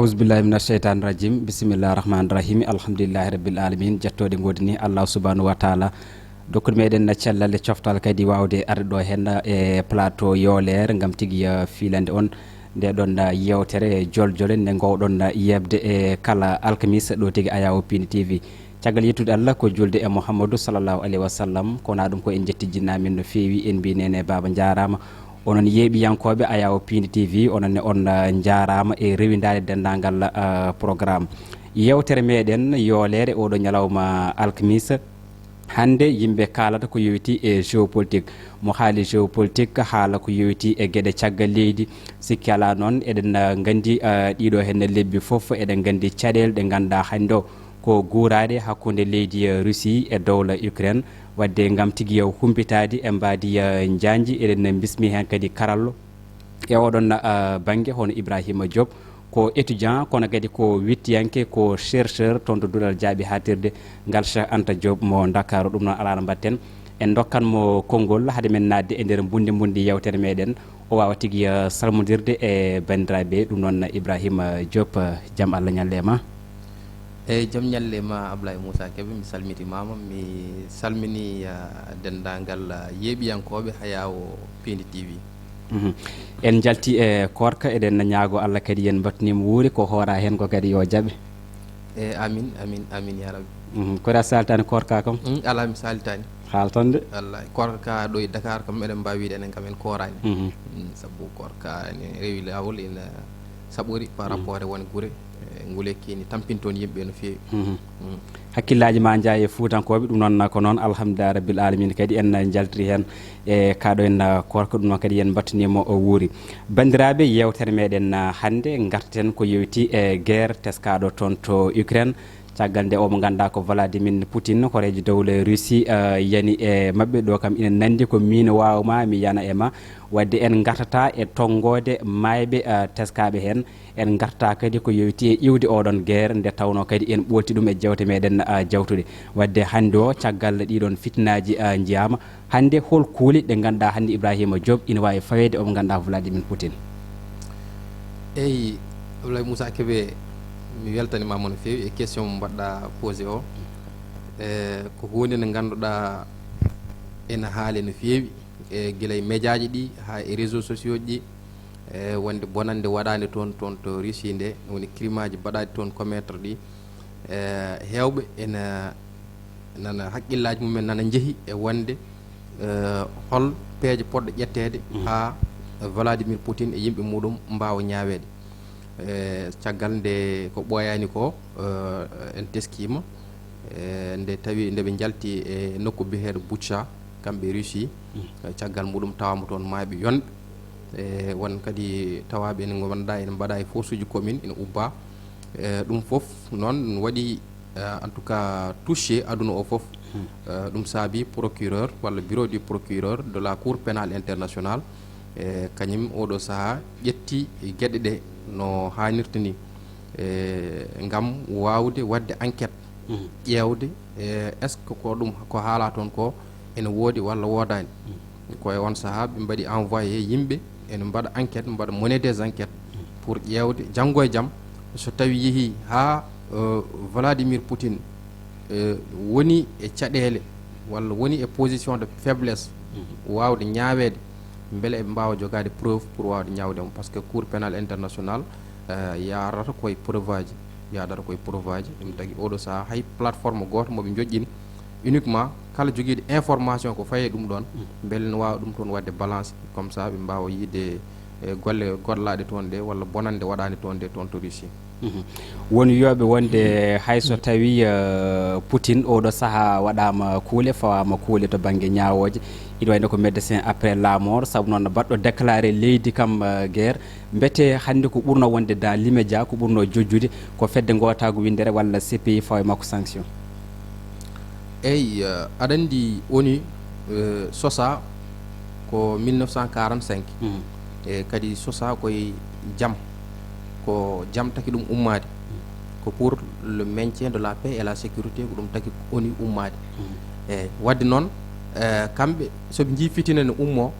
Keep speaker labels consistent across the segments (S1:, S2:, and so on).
S1: awuzu billahi mina sheytani rajim bisimillah rahmani rahim alhamdulillahi rabbil alamin jettode godini allah subhanahu wa taala dokkude meɗen cellal coftal kadi wawde arde ɗo hen e plateau yolere gam tigui filande on nde ɗon yewtere joljole nde gowɗon yebde e kala alkamisa ɗo tigui Ayaw Pini TV caggal yettude Allah ko julde e Mouhamadou sallallahu alayhi wa sallam kona ɗum ko en jetti jinnamin no fewi en mbi nene baba jarama onon yeeɓiyankoɓe Ayaw Pini TV ononne on jarama e rewidade dendagal programme yewtere meɗen yolere oɗo ñalawma alkamisa hande yimɓe kalata ko yowiti e géopolitique mo haali géopolitique haala ko yowiti e gueɗe caggal leydi sikki ala noon eɗen gandi ɗiɗo hen lebbi foof eɗen gandi caɗele ɗe ganduɗa hande o ko guurade hakkude leydi Russie e dowla Ukraine wadde gam tigui yaw humpitade e mbadi janji eɗen bismi hen kadi karallo e oɗon banggue hono Ibrahima Diop ko étudiant kono kadi ko wittiyanke ko chercheur toon to duɗal jaaɓi hatirde ngal Cheikh Anta Diop mo Dakar ɗum noon alano mbatten en dokkanmo konngol haade men nadde e nder bundi yewtere meɗen o wawa tigui salmodirde e bandiraɓe ɗum noon Ibrahima Diop jaam Allah ñalle ma
S2: eyyi jaam ñalle ma Ablaye Moussa Kébé mi salmitimama mi salmini dendagal yeeɓiyankoɓe Ayaw Pini TV
S1: en jalti e korka eɗen ñaago Allah kadi yen battanima wuuri ko hoora hen ko kadi yo jaaɓe
S2: amin amin amin ya rabbi
S1: koɗa salitani korka kam
S2: ala mi salitani
S1: haaltonde
S2: wallahi korka ɗo e Dakar kam eɗen mbawi wiide enen kam en korani saabu korka ene rewi lawol ene saɓori par rapport e won guure ngulekini tampintoon yimɓe no fewi hakkillaji ma jaa e fuutankoɓe ɗum noon ko noon alhamdulillah rabbil alamina kadi en jaltiri hen e kaɗo en korka ɗum noon kadi yen battanimo o wuuri bandiraɓe yewtere meɗen hande gartaten ko yewti e guerre teskaɗo toon to Ukraine caggal nde omo ganduɗa ko Vladimir Poutine horejo dowle Russie yani e mabɓe ɗo kam ina nandi ko min wawma mi yana e ma wadde en gartata e tonggode mayɓe teskaɓe hen en garta kadi ko yewti e iwde oɗon guerre nde tawno kadi en ɓolti ɗum e jewte meɗen jawtude wadde hande o caggal ɗiɗon fitnaji jiyama hande hol kuuli ɗe ganduɗa hande Ibrahima Diop ina wawi fawede omo ganduɗa Vladimir Poutine eyyi Ablaye Moussa Kébé mi weltanimama no fewi e question mo mbaɗɗa posé o ko hunde nde ganduɗa ene haali no fewi e guila e média ji ɗi ha e réseaux sociaux ji wonde bonande waɗande toon to Russie nde woni crime aji mbaɗaɗi toon commettre ɗi hewɓe ena nana haqqillaji mumen nana jeehi e wonde hol peeje poɗɗo ƴettede ha Vladimir Poutine e yimɓe muɗum mbawa ñawede caggal nde ko ɓooyani ko en teskima nde tawi ndeɓe jalti e nokku biyeteɗo Butcha kamɓe Russie caggal muɗum tawama toon maaɓe yonɓe won kadi tawaɓe ene ganduɗa ene mbaɗa e force uji commune ene ubba ɗum foof noon waɗi en tout cas touché aduna o foof ɗum saabi procureur walla bureau du procureur de la cour pénale internationale kañum oɗo saaha ƴetti gueɗe ɗe no hannirta ni gam wawde wadde enquête ƴewde est ce que ko ɗum ko haala toon ko ene woodi walla wodani koye on saaha ɓe mbaɗi envoyé yimɓe ene mbaɗa enquête mbaɗa mener des enquêtes pour ƴewde janggo e jaam so tawi yeehi ha Vladimir Poutine woni e caɗele walla woni e position de faiblesse wawde ñawede beele eɓe mbawa jogade preuve pour wawde ñawdemo par ce que cour pénal international yarata koye preuve aji yaɗata koye preuve aji ɗum tagui oɗo saaha hay plateforme goto moɓe joƴƴini uniquement kala joguiɗo information ko faye ɗum ɗon beele ne wawa ɗum toon wadde balance comme ça ɓe mbawa yiide golle gollaɗe toon ɗe walla bonande waɗande toon ɗe toon to Russie
S1: woni wiyoɓe wonde hayso tawi Poutine oɗo saaha waɗama kuule fawama kuule to banggue ñawoje iɗa wayno ko médecin après la mort saabu noon baɗɗo déclaré leydi kam guerre beete hande ko ɓurno wonde dans l'immédiat ko ɓurno jojjude ko fedde gotago windere walla CPI fawa makko sanction
S2: eyyi aɗa andi ONU sosa ko 1945 e kadi sosa koye jaam ko jaam taki ɗum ummade ko pour le maintien de la paix et la sécurité ko ɗum taki ONU ummade eyyi wadde noon kamɓe soɓe jii fitina ne ummo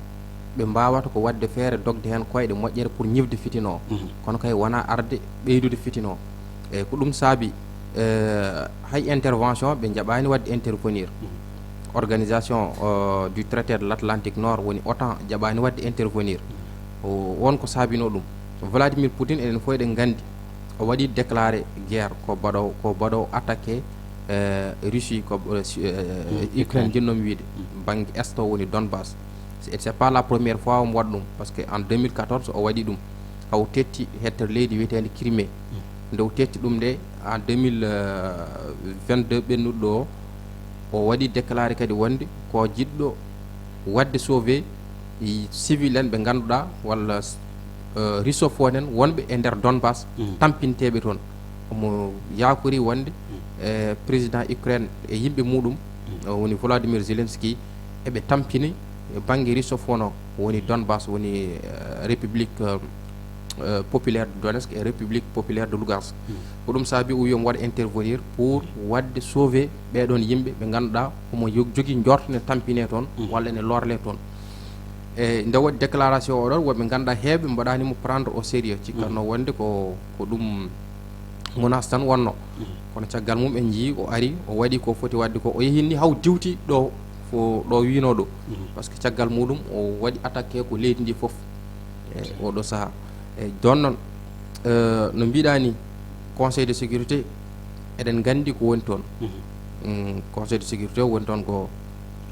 S2: ɓe mbawata ko wadde feere dogde hen koyɗe moƴƴere pour ñifde fitino kono kay wona arde ɓeydude fitino eyyi ko ɗum saabi hay intervention ɓe jaɓani wadde intervenir organisation du traité de l'Atlantique Nord woni OTAN jaɓani wadde intervenir wonko saabino ɗum Vladimir Poutine enen fof eɗen gandi o waɗi déclaré guerre ko baɗowo attaqué Russie ko Ukraine jinnomi wiide banggue est o woni Donbass c'est pas la première fois omo waɗa ɗum par ce que en 2014 o waɗi ɗum haw tetti hettere leydi wiyetede Crimée nde o tetti ɗum nde en 2022 ɓennuɗo ɗo o waɗi déclaré kadi wonde ko jiɗɗo wadde sauvé civil en ɓe ganduɗa walla russophone en wonɓe e nder Donbass tampinteɓe toon omo yakori wonde président Ukraine e yimɓe muɗum woni Volodymyr Zelensky eɓe tampini banggue russophone o woni Donbass woni république populaire de Donetsk et république populaire de Lugansk ko ɗum saabi o wi omo waɗa intervenir pour wadde sauvé ɓeɗon yimɓe ɓe ganduɗa omo jogui jorto ne tampine toon walla ne lorle toon e nde waɗi déclaration o ɗon woɓe ganduɗa heeɓe mbaɗanimo prendre au sérieux cikkanno wonde ko ɗum menace tan wonno kono caggal mum en jii o ari o waɗi ko foti wadde ko o yehinni haw diwti ɗo ɗo wino ɗo par ce que caggal muɗum o waɗi attaqué ko leydi ndi foof e oɗo saaha eyyi don noon no mbiɗa ni conseil de sécurité eɗen gandi ko woni toon conseil de sécurité woni toon ko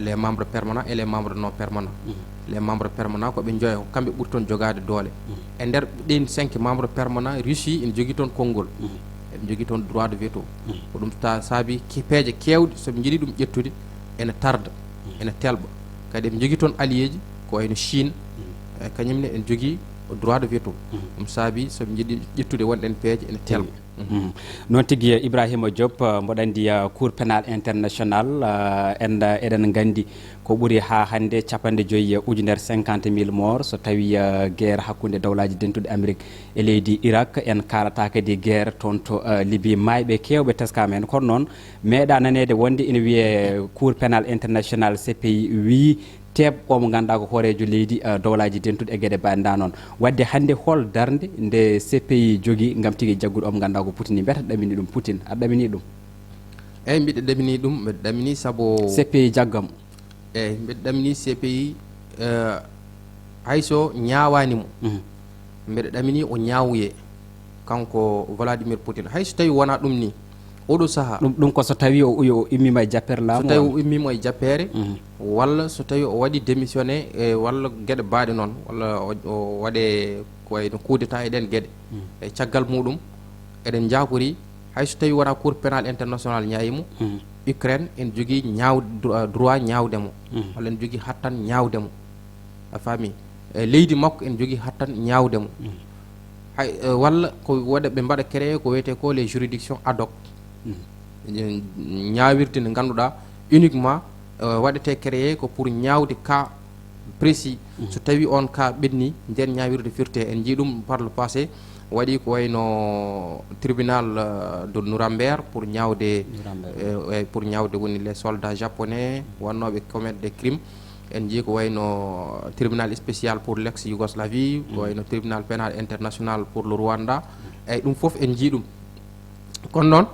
S2: les membres permanents et les membres non permanents les membres permanents ko ɓe joyo kamɓe ɓuuri toon jogade doole e nder ɗen 5 membres permanents Russie ene jogui toon konngol eɓe jogui toon droit de veto ko ɗum saabi peeje kewɗe soɓe jiiɗi ɗum ƴettude ene tarda ene telɓa kadi eɓe jogui toon allié ji ko wayno Chine e kañumne ene jogui droit de veto ɗum saabi soɓe jiiɗi ƴettude wonɗen peeje ene telɓa
S1: noon tigui Ibrahima Diop mboɗo andi cour pénal international eɗen gandi ko ɓuuri ha hande 50.000 morts so tawi guerre hakkude dawlaji dentuɗe Amérique e leydi Irak en kalata kadi guerre toon to Libye mayɓe kewɓe teskama hen kono noon meeɗa nanede wonde ina wiye cour pénal international CPI wi teeb omo ganduɗa ko hoorejo leydi dowlaji dentuɗe e gueɗe banida noon wadde hande hol darde nde CPI jogui gam tigui jagguɗo omo ganduɗa ko Poutine mbete ɗamini ɗum Poutine aɗa ɗamini ɗum
S2: eyyi mbiɗa ɗamini ɗum mbiɗa ɗamini saabu
S1: CPI jaggam
S2: eyyi mbiɗa ɗamini CPI hayso ñawanimo mbiɗa ɗamini o ñawuye kanko Vladimir Poutine hayso tawi wona ɗum ni oɗo saaha
S1: ɗum ko so tawi o immima e jappere laamu
S2: so tawi o immima e jappere walla so tawi o waɗi démissionné e walla gueɗe baaɗe noon walla o waɗe ko wayno coup d'état e ɗen gueɗe e caggal muɗum eɗen jakori hayso tawi wona cour pénal international ñayimo Ukraine en jogui droit ñawdemo walla en jogui hattan ñawdemo a faami leydi makko en jogui hattan ñawdemo hay walla ko waɗa ɓe mbaɗa créé ko wiyete ko les juridictions ad hoc ñawirde nde ganduɗa uniquement waɗete créé ko pour ñawde cas précis so tawi on cas ɓenni nden ñawirde firte en jii ɗum par le passé waɗi ko wayno tribunal de Nuremberg pour ñawde woni les soldats japonais wannoɓe commettre des crimes en jii ko wayno tribunal spécial pour l'ex Yougoslavie ko wayno tribunal pénal international pour le Rwanda eyyi ɗum foof en jii ɗum kono noon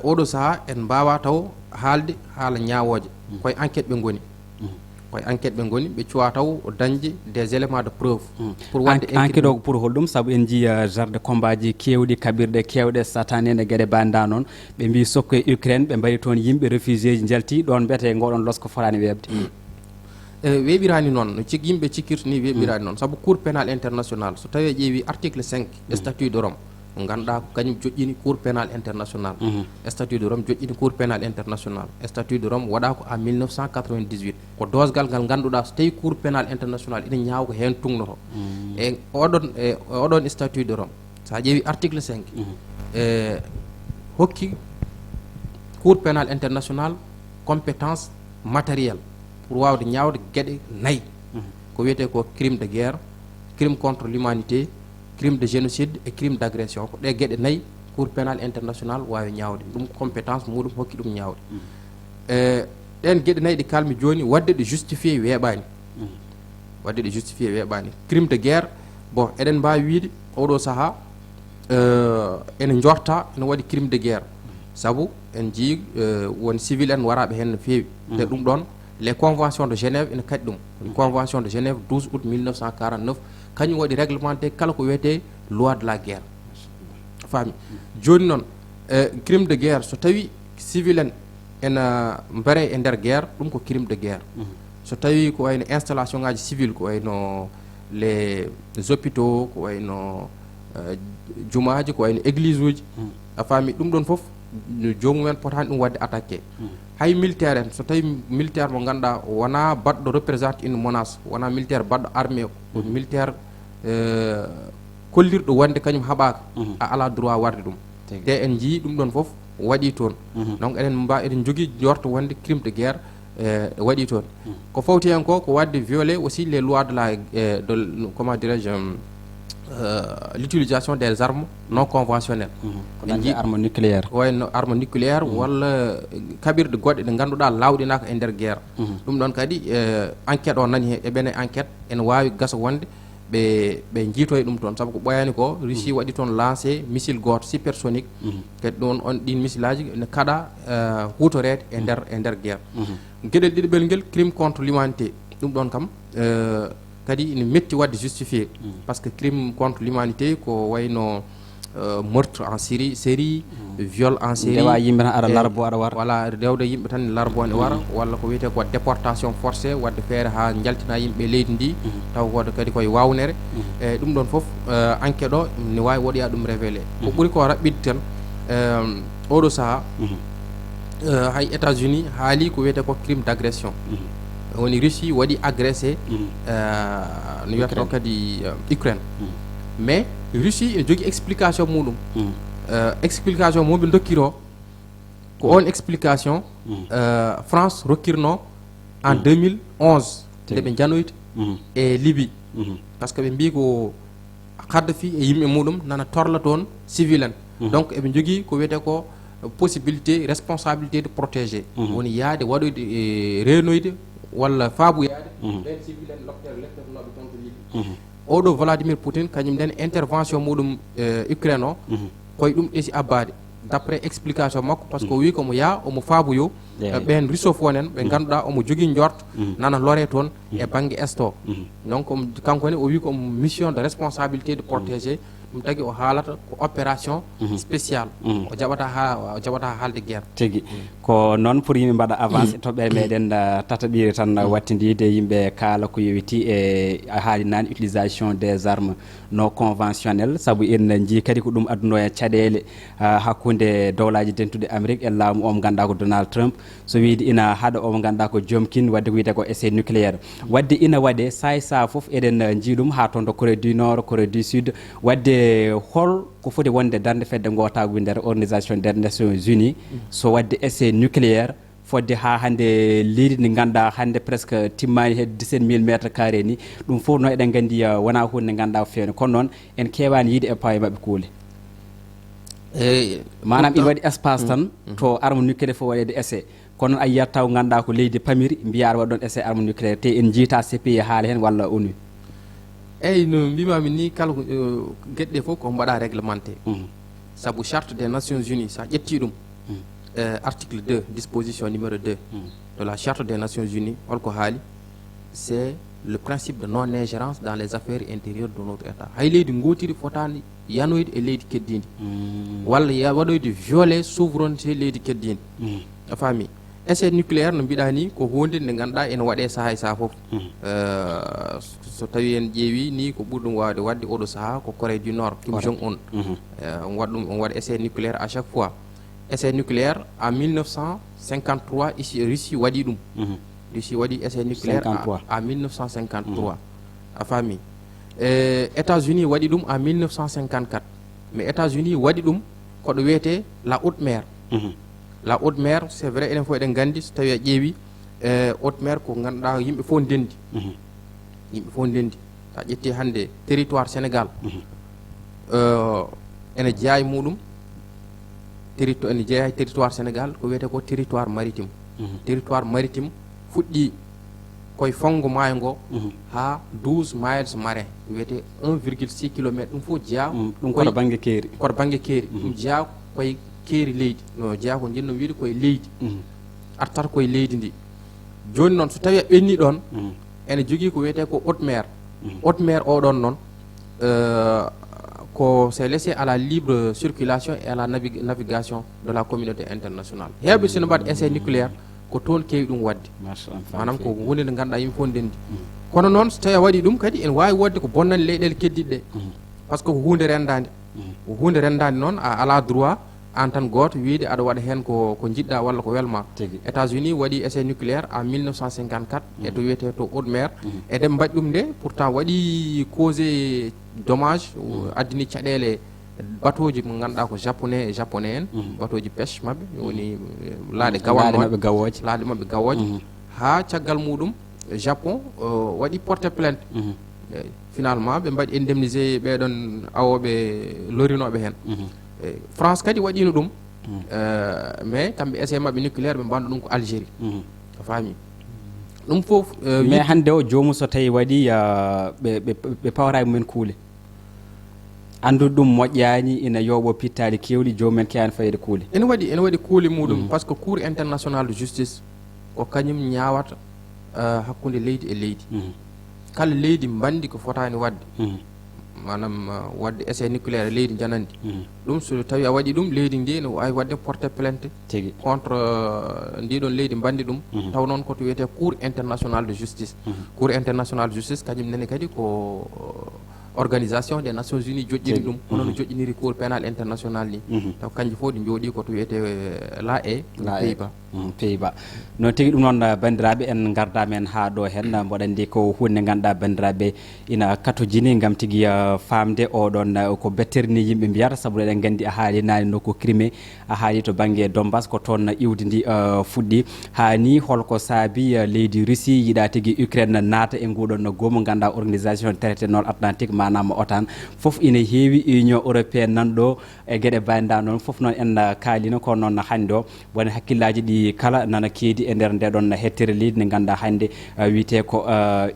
S2: oɗo saaha en mbawa taw haalde haala ñawoje koye enquête ɓe goni koye enquête ɓe goni ɓe cuwa taw dañde des éléments de preuve pour wadde
S1: enquête o pour holɗum saabu en jii genre de combat ji kewɗi kabirɗe kewɗe satanede gueɗe bandida noon ɓe mbi sokko e Ukraine ɓe mbaɗi toon yimɓe réfugié ji jalti ɗon mbiyete ngoɗon losko forani webde
S2: weeɓirani noon no yimɓe cikkirta ni weeɓirani noon saabu cour pénal international so tawi ƴeewi article 5 statut de Rome ko ganduɗa ko kañum joƴƴini cour pénal international statut de Rome joƴƴini cour pénal international statut de Rome waɗa ko en 1998 ko dosgal ngal ganduɗa so tawi cour pénal international ina ñaawa ko hen tungnoto e oɗon statut de Rome sa ƴeewi article 5 hokki cour pénal international compétence matériel pour wawde ñawde gueɗe 4 ko wiyete ko crime de guerre crime contre l'humanité crime de génocide et crime d'agression ko ɗe gueɗe 4 cour pénal international wawi ñawde ɗum compétence muɗum hokki ɗum ñawde ɗen gueɗe 4 ɗi kalmi joni wadde ɗe justifié weeɓani wadde ɗe justifié weeɓani crime de guerre bon eɗen mbawi wiide oɗo saaha ene jorta ene waɗi crime de guerre saabu en jii won civil en waraɓe hen no feewi nde ɗum ɗon les conventions de Genève ene kadi ɗum convention de Genève 12 août 1949 kañum waɗi réglementé kala ko wiyete loi de la guerre faami joni noon crime de guerre so tawi civil en ena mbare e nder guerre ɗum ko crime de guerre so tawi ko wayno installation ngaji civil ko wayno les hôpitaux ko wayno jumaji ko wayno église uji a faami ɗum ɗon foof jomumen potani ɗum wadde attaqué hay militaire en so tawi militaire mo ganduɗa wona baɗɗo représente une menace wona militaire baɗɗo armé ko militaire kollirɗo wonde kañum haɓaka a ala droit warde ɗum te en jii ɗum ɗon foof waɗi toon donc eɗen jogui jorto wonde crime de guerre waɗi toon ko fawti hen ko wadde violer aussi les lois de la comment dirais-je l'utilisation des armes non conventionnelles
S1: arme nucléaire
S2: wayno arme nucléaire walla kaɓirɗe goɗɗe ɗe ganduɗa lawɗinaka e nder guerre ɗum ɗon kadi enquête o nani eɓene enquête ene wawi gasa wonde ɓe jiitoye ɗum toon saabu ko ɓoyani ko Russie waɗi toon lancé missile goto supersonique kadi ɗon on ɗin missile aji ne kaɗa hutorede e nder guerre gueɗel ɗiɗiɓel ngel crime contre l'humanité ɗum ɗon kam kadi ine metti wadde justifié par ce que crime contre l'humanité ko wayno meurtre en série viol en série
S1: dewa yimɓe tan aɗa larbo aɗa wara
S2: voilà rewde yimɓe tan larbo ne wara walla ko wiyete ko déportation forcée wadde feere ha jaltina yimɓe leydi ndi taw woda kadi koye wawnere e ɗum ɗon foof enquête o ne wawi woɗoya ɗum révélé ko ɓuuri ko raɓɓide tan oɗo saaha hay États-Unis haali ko wiyete ko crime d'agression woni Russie waɗi agressé no wiyatno kadi Ukraine mais Russie ene jogui explication muɗum explication moɓe dokkiro ko on explication France rokkirno en 2011 nde ɓe janoyta e Libye par ce que ɓe mbi ko Kadhafi e yimɓe muɗum nana torla toon civil en donc eɓe jogui ko wiyete ko possibilité responsabilité de protéger woni yaade waɗoyde renoyde walla faaboyade ɓen civil en leftetnoɓe toon to Libye oɗo Vladimir Poutine kañum nden intervention muɗum Ukraine o koye ɗum ɗeesi abbade d' après explication makko par ce que o wi komo yaa omo faaboyo ɓen russophone en ɓe ganduɗa omo jogui jorto nana lore toon e banggue est o donc kankone o wi komo mission de responsabilité de protéger ɗum tagui o haalata ko opération spécial o jaɓata haalde guerre
S1: tigui ko noon pour yimɓe mbaɗa avance toɓɓere meɗen tataɓiri tan wattidide yimɓe kaala ko yowiti e haali nane utilisation des armes non conventionnelles saabu en jii kadi ko ɗum adduno e caɗele hakkude dowlaji dentude Amérique e laamu o mo ganduɗa ko Donald Trump so wiide ina haaɗa o mo ganduɗa ko jomkin wadde ko wiyete ko essai nucléaire wadde ina waɗe sa foof eɗen jii ɗum ha toon to Corée du Nord Corée du Sud wadde hol ko foti wonde darde fedde gotagu nder organisation des Nations Unies so wadde essai nucléaire fodde ha hande leydi ndi ganduɗa hande presque timmani hedde 17000 métres carré ni ɗum fof no eɗen gandi wona hunde ganduɗa ko fewne kono noon en kewani yiide e pawe mabɓe kuule manam ina waɗi espace tan to arme nucléaire fof waɗede essai kono noon a yiyat taw ganduɗa ko leydi pamiri mbiya aɗa waɗi ɗon essai arme nucléaire te en jiita CPI haala hen walla ONU
S2: eyyi no mbimami ni kala gueɗe ɗe fof ko mbaɗa réglementé saabu charte des Nations Unies sa ƴetti ɗum article 2 disposition numéro 2 de la charte des Nations Unies holko haali c'est le principe de non ingérence dans les affaires intérieures de notre état hay leydi gotiri fotani yanoyde e leydi keddidi walla waɗoyde violer souveraineté leydi keddidi a faami essai nucléaire no mbiɗa ni ko hunde nde ganduɗa ene waɗe saaha e saaha foof so tawi en ƴeewi ni ko ɓurɗum wawde wadde oɗo saaha ko Corée du Nord Kim Jong Un on waɗa ɗum on waɗa essai nucléaire à chaque fois essai nucléaire en 1953 ici Russie waɗi ɗum Russie waɗi essai nucléaire en 1953 a faami États-Unis waɗi ɗum en 1954 mais États-Unis waɗi ɗum koɗo wiyete la haute mer la haute mer c'est vrai enen fof eɗen gandi so tawi a ƴeewi haute mer ko ganduɗa yimɓe fof ndendi yimɓe fof ndendi sa ƴetti hande territoire Sénégal ene jeeya e muɗum ene jeeya e territoire Sénégal ko wiyete ko territoire maritime territoire maritime fuɗɗi koye fongo maayo ngo ha 12 miles marin wiyete 1,6 kilométre ɗum fof jeeya
S1: ɗum koto banggue keeri
S2: koto banggue keeri ɗum jeeya koye keeri leydi no jeeya ko jinno wiide koye leydi artata koye leydi ndi joni noon so tawi a ɓenni ɗon ene jogui ko wiyete ko haute mer haute mer oɗon noon ko c'est laissé à la libre circulation et à la navigation de la communauté internationale heɓe sino mbaɗa essai nucléaire ko toon kewi ɗum wadde manam ko hunde nde ganduɗa yimɓe fof ndendi kono noon so tawi a waɗi ɗum kadi ene wawi wadde ko bonnani leyɗele keddiɗe ɗe par ce que ko hunde rendade ko hunde rendade noon a ala droit an tan goto wiide aɗa waɗa hen ko jiɗɗa walla ko welma États-Unis waɗi essai nucléaire en 1954 e to wiyete to haute mer eɗen mbaɗi ɗum nde pourtant waɗi causé dommage addini caɗele batoji mo ganduɗa ko japonais en batoji pêche mabɓe woni laaɗe gawannoɗe laaɗe mabɓe gawoje ha caggal muɗum Japon waɗi porté plainte finalement ɓe mbaɗi indemnisé ɓeɗon awoɓe lorinoɓe hen France kadi waɗino ɗum mais kamɓe essai mabɓe nucléaire ɓe mbanno ɗum ko Algérie a faami ɗum foof
S1: mais hande o jomum so tawi waɗi ɓe pawra mumen kuule andude ɗum moƴƴani ina yooɓo pittali kewɗi jomumen kewani fayde kuule
S2: ene waɗi kuule muɗum par ce que cour international de justice ko kañum ñawata hakkude leydi e leydi kala leydi bandi ko fotani wadde manam wadde essai nucléaire leydi janandi ɗum so tawi a waɗi ɗum leydi ndi ne wawi wadde porté plainte contre ndiɗon leydi bandi ɗum taw noon koto wiyete cour international de justice cour international de justice kañum nene kadi ko organisation des nations unies joƴƴini ɗum hono no joƴƴiniri cour pénal international ni taw kanji fof ɗi jooɗi koto wiyete
S1: Pays-Bas noon tigui ɗum noon bandiraɓe en garda men ha ɗo hen mboɗa andi ko hunde ganduɗa bandiraɓe ina katojini gam tigui famde oɗon ko betterni yimɓe mbiyata saabu eɗen gandi a haali nani nokku Crimée a haali to banggue Donbass ko toon iwdi ndi fuɗɗi hani holko saabi leydi Russie yiiɗa tigui Ukraine naata e nguɗon goomu ganduɗa organisation traité nord atlantique manam OTAN foof ina heewi union européenne nanɗo e gueɗe bayda noon foof noon en kaalino ko noon hande o woni hakkillaji ɗi kala nana keedi e nder ndeɗon hettere leydi nde ganduɗa hande wiyete ko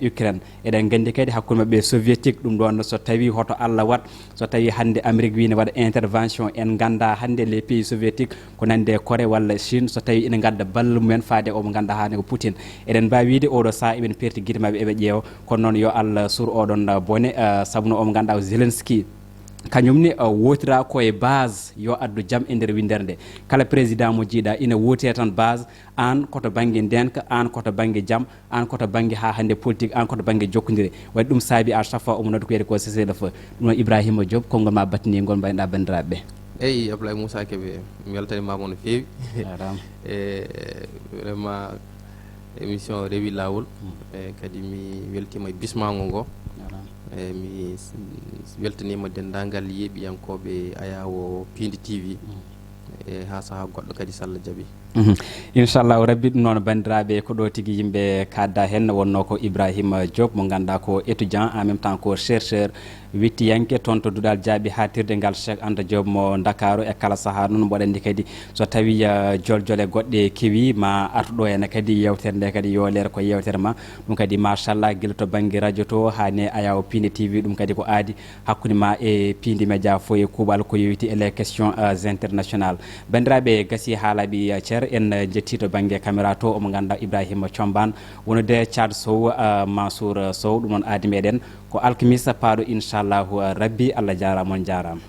S1: Ukraine eɗen gandi kadi hakkude mabɓe soviétique ɗum ɗon so tawi hoto Allah wat so tawi hande Amérique wi ne waɗa intervention en ganda hande les pays soviétique ko nande Corée walla Chine so tawi ina gadda ballo mumen faade omo ganduɗa hande ko Poutine eɗen mbawi wiide oɗo saaha eɓen perti guite mabɓe eɓe ƴeewa kono noon yo Allah sur oɗon bone saabu no omo ganduɗa ko Zelensky kañum ni wotira koye base yo addu jaam e nder windere nde kala président mo jiiɗa ina wote tan base an koto banggue ndenka an koto banggue jaam an koto banggue ha hande politique an koto banggue jokkodire waɗi ɗum saabi à chaque fois omo noddu ko wiyete ko cessez le feu ɗum noon Ibrahima Diop konngol ma battinigol mbaynoɗa bandiraɓeɓe
S2: eyyi Abdoulaye Moussa Kébé mi weltanimama no feewi e vraiment émission rewi lawol e kadi mi weltima e bismago ngo mi weltanima dendagal yeeɓiyankoɓe ayawo Pindi TV e ha saaha goɗɗo kadi so Allah jaaɓi
S1: inchallahu rabbi ɗum noon bandiraɓe ko ɗo tigui yimɓe kadda hen wonno ko Ibrahima Diop mo ganduɗa ko étudiant en même temps ko chercheur wittiyanke toon to duɗal jaaɓi hatirde ngal Cheikh Anta Diop mo Dakaru e kala saaha noon mboɗa andi kadi so tawi joljole goɗɗe kewi ma artuɗo henne kadi yewtere nde kadi yo leer ko yewtere ma ɗum kadi machallah guila to banggue radio to hane ayaw Pindi TV ɗum kadi ko aadi hakkude ma e Pindi Média fo e kuuɓal ko yowiti e les questions internationales bandiraɓe gasi haalaɓi ceer en jetti to banggue caméra to omo ganduɗa Ibrahima Thiombane wonude Thiat Sow Mansour Sow ɗum noon aadi meɗen ko alkamisa paaɗo inchallahu rabbi Allah jarama on jarama